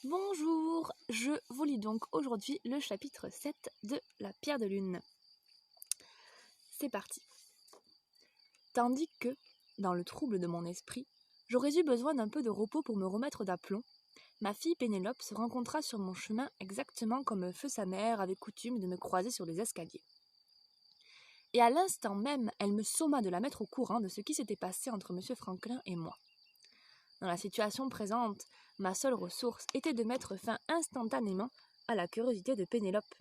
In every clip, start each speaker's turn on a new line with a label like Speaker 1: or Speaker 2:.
Speaker 1: Bonjour, je vous lis donc aujourd'hui le chapitre 7 de La Pierre de Lune. C'est parti. Tandis que, dans le trouble de mon esprit, j'aurais eu besoin d'un peu de repos pour me remettre d'aplomb, ma fille Pénélope se rencontra sur mon chemin exactement comme feu sa mère avait coutume de me croiser sur les escaliers. Et à l'instant même, elle me somma de la mettre au courant de ce qui s'était passé entre M. Franklin et moi. Dans la situation présente, ma seule ressource était de mettre fin instantanément à la curiosité de Pénélope.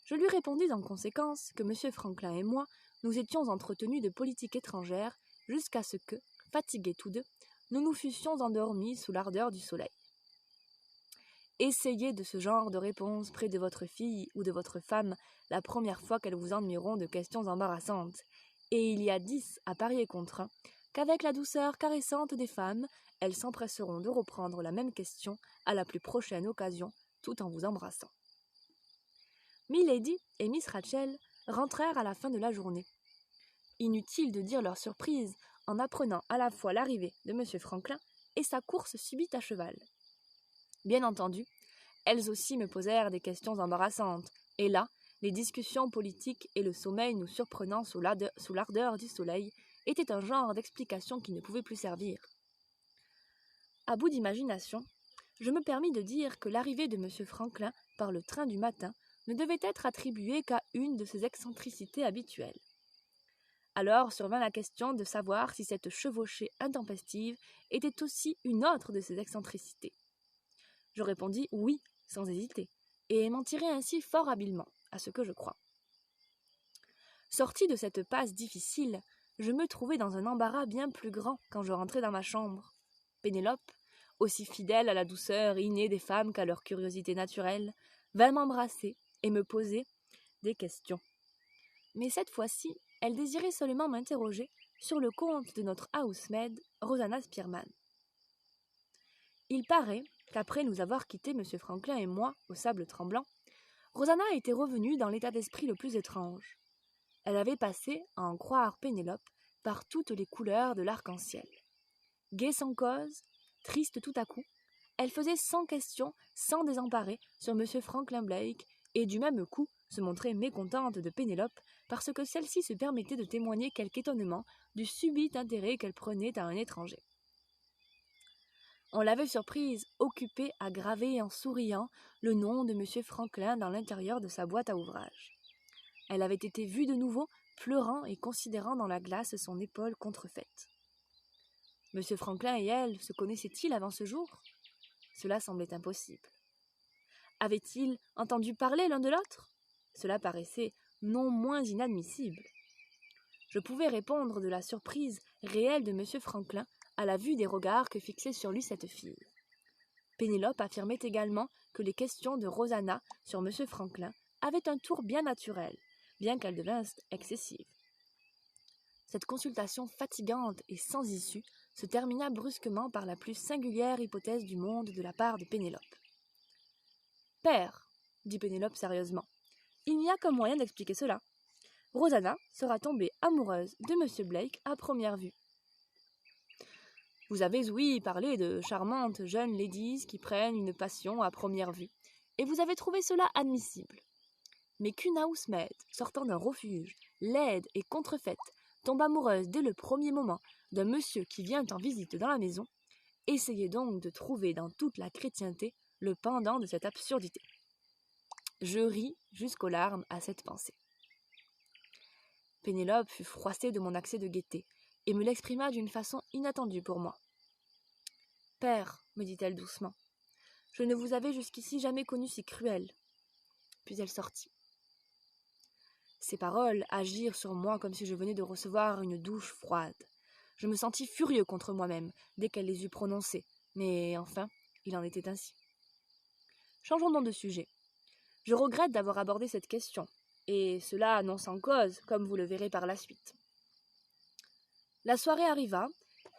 Speaker 1: Je lui répondis en conséquence que M. Franklin et moi nous étions entretenus de politique étrangère jusqu'à ce que, fatigués tous deux, nous nous fussions endormis sous l'ardeur du soleil. Essayez de ce genre de réponse près de votre fille ou de votre femme la première fois qu'elles vous ennuieront de questions embarrassantes, et il y a 10 à parier contre 1 qu'avec la douceur caressante des femmes, elles s'empresseront de reprendre la même question à la plus prochaine occasion, tout en vous embrassant. Milady et Miss Rachel rentrèrent à la fin de la journée. Inutile de dire leur surprise en apprenant à la fois l'arrivée de M. Franklin et sa course subite à cheval. Bien entendu, elles aussi me posèrent des questions embarrassantes, et là, les discussions politiques et le sommeil nous surprenant sous l'ardeur du soleil étaient un genre d'explication qui ne pouvait plus servir. À bout d'imagination, je me permis de dire que l'arrivée de M. Franklin par le train du matin ne devait être attribuée qu'à une de ses excentricités habituelles. Alors survint la question de savoir si cette chevauchée intempestive était aussi une autre de ses excentricités. Je répondis oui, sans hésiter, et m'en tirai ainsi fort habilement, à ce que je crois. Sorti de cette passe difficile, je me trouvai dans un embarras bien plus grand quand je rentrai dans ma chambre. Pénélope, aussi fidèle à la douceur innée des femmes qu'à leur curiosité naturelle, vint m'embrasser et me poser des questions. Mais cette fois-ci, elle désirait seulement m'interroger sur le compte de notre housemaid, Rosanna Spearman. Il paraît qu'après nous avoir quittés M. Franklin et moi au sable tremblant, Rosanna était revenue dans l'état d'esprit le plus étrange. Elle avait passé, à en croire Pénélope, par toutes les couleurs de l'arc-en-ciel. Gaie sans cause, triste tout à coup, elle faisait sans question, sans désemparer, sur M. Franklin Blake, et du même coup se montrait mécontente de Pénélope parce que celle-ci se permettait de témoigner quelque étonnement du subit intérêt qu'elle prenait à un étranger. On l'avait surprise, occupée à graver en souriant le nom de M. Franklin dans l'intérieur de sa boîte à ouvrage. Elle avait été vue de nouveau, pleurant et considérant dans la glace son épaule contrefaite. M. Franklin et elle se connaissaient-ils avant ce jour ? Cela semblait impossible. Avaient-ils entendu parler l'un de l'autre ? Cela paraissait non moins inadmissible. Je pouvais répondre de la surprise réelle de M. Franklin à la vue des regards que fixait sur lui cette fille. Pénélope affirmait également que les questions de Rosanna sur M. Franklin avaient un tour bien naturel, bien qu'elles devinssent excessives. Cette consultation fatigante et sans issue se termina brusquement par la plus singulière hypothèse du monde de la part de Pénélope. « Père, dit Pénélope sérieusement, il n'y a qu'un moyen d'expliquer cela. Rosanna sera tombée amoureuse de M. Blake à première vue. Vous avez ouï parler de charmantes jeunes ladies qui prennent une passion à première vue, et vous avez trouvé cela admissible. Mais qu'une housemaid, sortant d'un refuge, laide et contrefaite, tombe amoureuse dès le premier moment d'un monsieur qui vient en visite dans la maison, essayez donc de trouver dans toute la chrétienté le pendant de cette absurdité. Je ris jusqu'aux larmes à cette pensée. Pénélope fut froissée de mon accès de gaieté, et me l'exprima d'une façon inattendue pour moi. « Père, me dit-elle doucement, je ne vous avais jusqu'ici jamais connu si cruel. » Puis elle sortit. Ces paroles agirent sur moi comme si je venais de recevoir une douche froide. Je me sentis furieux contre moi-même dès qu'elle les eut prononcées, mais enfin, il en était ainsi. Changeons donc de sujet. Je regrette d'avoir abordé cette question, et cela non sans cause, comme vous le verrez par la suite. La soirée arriva,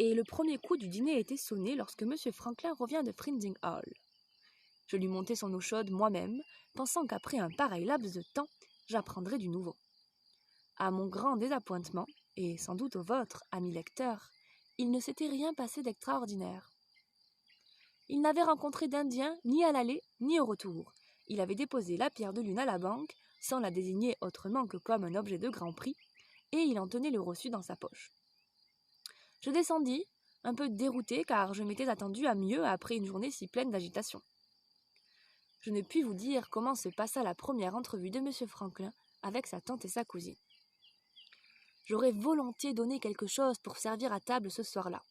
Speaker 1: et le premier coup du dîner était sonné lorsque M. Franklin revint de Frinding Hall. Je lui montai son eau chaude moi-même, pensant qu'après un pareil laps de temps, j'apprendrais du nouveau. À mon grand désappointement, et sans doute au vôtre, ami lecteur, il ne s'était rien passé d'extraordinaire. Il n'avait rencontré d'Indien ni à l'aller ni au retour. Il avait déposé la pierre de lune à la banque, sans la désigner autrement que comme un objet de grand prix, et il en tenait le reçu dans sa poche. Je descendis, un peu dérouté car je m'étais attendu à mieux après une journée si pleine d'agitation. Je ne puis vous dire comment se passa la première entrevue de M. Franklin avec sa tante et sa cousine. J'aurais volontiers donné quelque chose pour servir à table ce soir-là.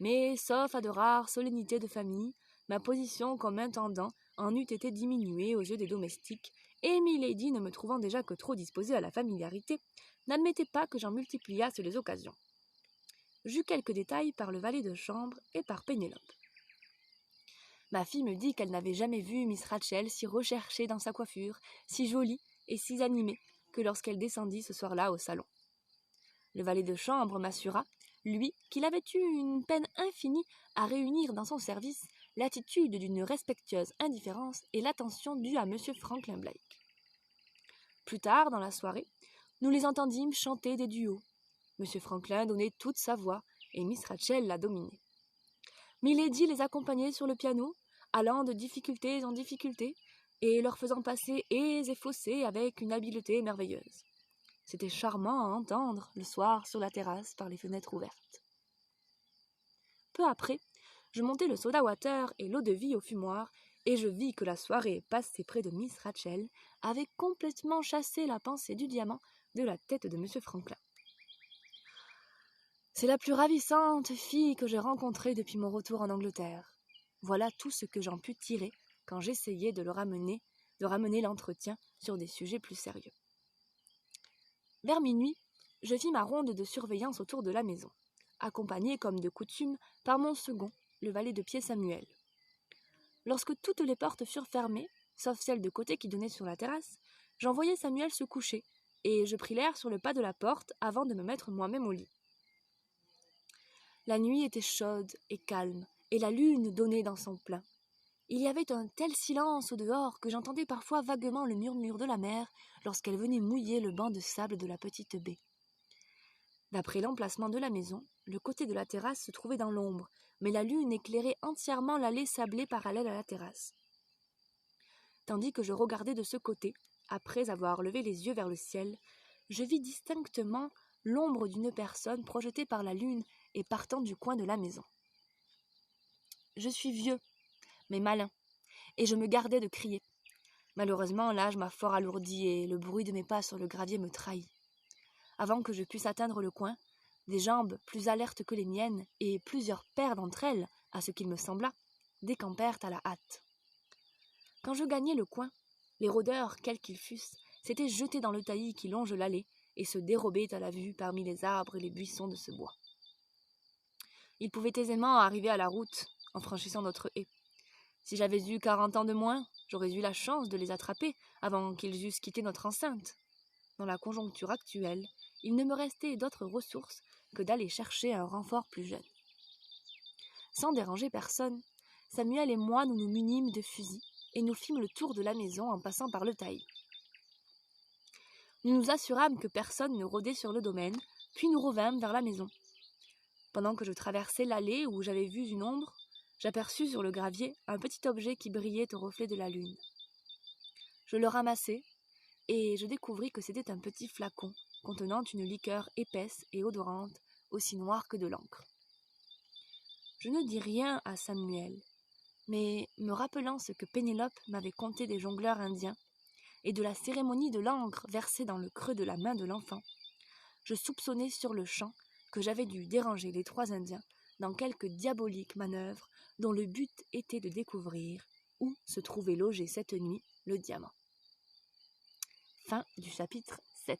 Speaker 1: Mais, sauf à de rares solennités de famille, ma position comme intendant en eût été diminuée aux yeux des domestiques, et milady, ne me trouvant déjà que trop disposée à la familiarité, n'admettait pas que j'en multipliasse les occasions. J'eus quelques détails par le valet de chambre et par Pénélope. Ma fille me dit qu'elle n'avait jamais vu Miss Rachel si recherchée dans sa coiffure, si jolie et si animée que lorsqu'elle descendit ce soir-là au salon. Le valet de chambre m'assura, lui, qu'il avait eu une peine infinie à réunir dans son service l'attitude d'une respectueuse indifférence et l'attention due à M. Franklin Blake. Plus tard, dans la soirée, nous les entendîmes chanter des duos. M. Franklin donnait toute sa voix, et Miss Rachel la dominait. Milady les accompagnait sur le piano, allant de difficultés en difficultés, et leur faisant passer ais et faussés avec une habileté merveilleuse. C'était charmant à entendre, le soir, sur la terrasse, par les fenêtres ouvertes. Peu après, je montai le soda-water et l'eau-de-vie au fumoir, et je vis que la soirée passée près de Miss Rachel avait complètement chassé la pensée du diamant de la tête de M. Franklin. C'est la plus ravissante fille que j'ai rencontrée depuis mon retour en Angleterre. Voilà tout ce que j'en pus tirer quand j'essayais de ramener l'entretien sur des sujets plus sérieux. Vers minuit, je fis ma ronde de surveillance autour de la maison, accompagné comme de coutume par mon second, le valet de pied Samuel. Lorsque toutes les portes furent fermées, sauf celle de côté qui donnait sur la terrasse, j'envoyai Samuel se coucher, et je pris l'air sur le pas de la porte avant de me mettre moi-même au lit. La nuit était chaude et calme, et la lune donnait dans son plein. Il y avait un tel silence au dehors que j'entendais parfois vaguement le murmure de la mer lorsqu'elle venait mouiller le banc de sable de la petite baie. D'après l'emplacement de la maison, le côté de la terrasse se trouvait dans l'ombre, mais la lune éclairait entièrement l'allée sablée parallèle à la terrasse. Tandis que je regardais de ce côté, après avoir levé les yeux vers le ciel, je vis distinctement l'ombre d'une personne projetée par la lune et partant du coin de la maison. Je suis vieux, mais malin, et je me gardais de crier. Malheureusement, l'âge m'a fort alourdi et le bruit de mes pas sur le gravier me trahit. Avant que je puisse atteindre le coin, des jambes plus alertes que les miennes, et plusieurs paires d'entre elles, à ce qu'il me sembla, décampèrent à la hâte. Quand je gagnai le coin, les rôdeurs, quels qu'ils fussent, s'étaient jetés dans le taillis qui longe l'allée et se dérobaient à la vue parmi les arbres et les buissons de ce bois. Ils pouvaient aisément arriver à la route en franchissant notre haie. Si j'avais eu 40 ans de moins, j'aurais eu la chance de les attraper avant qu'ils eussent quitté notre enceinte. Dans la conjoncture actuelle, il ne me restait d'autre ressource que d'aller chercher un renfort plus jeune. Sans déranger personne, Samuel et moi nous nous munîmes de fusils et nous fîmes le tour de la maison en passant par le taillis. Nous nous assurâmes que personne ne rôdait sur le domaine, puis nous revînmes vers la maison. Pendant que je traversais l'allée où j'avais vu une ombre, j'aperçus sur le gravier un petit objet qui brillait au reflet de la lune. Je le ramassai, et je découvris que c'était un petit flacon contenant une liqueur épaisse et odorante, aussi noire que de l'encre. Je ne dis rien à Samuel, mais me rappelant ce que Pénélope m'avait conté des jongleurs indiens et de la cérémonie de l'encre versée dans le creux de la main de l'enfant, je soupçonnai sur le champ que j'avais dû déranger les 3 Indiens dans quelque diabolique manœuvre dont le but était de découvrir où se trouvait logé cette nuit le diamant. Fin du chapitre 7.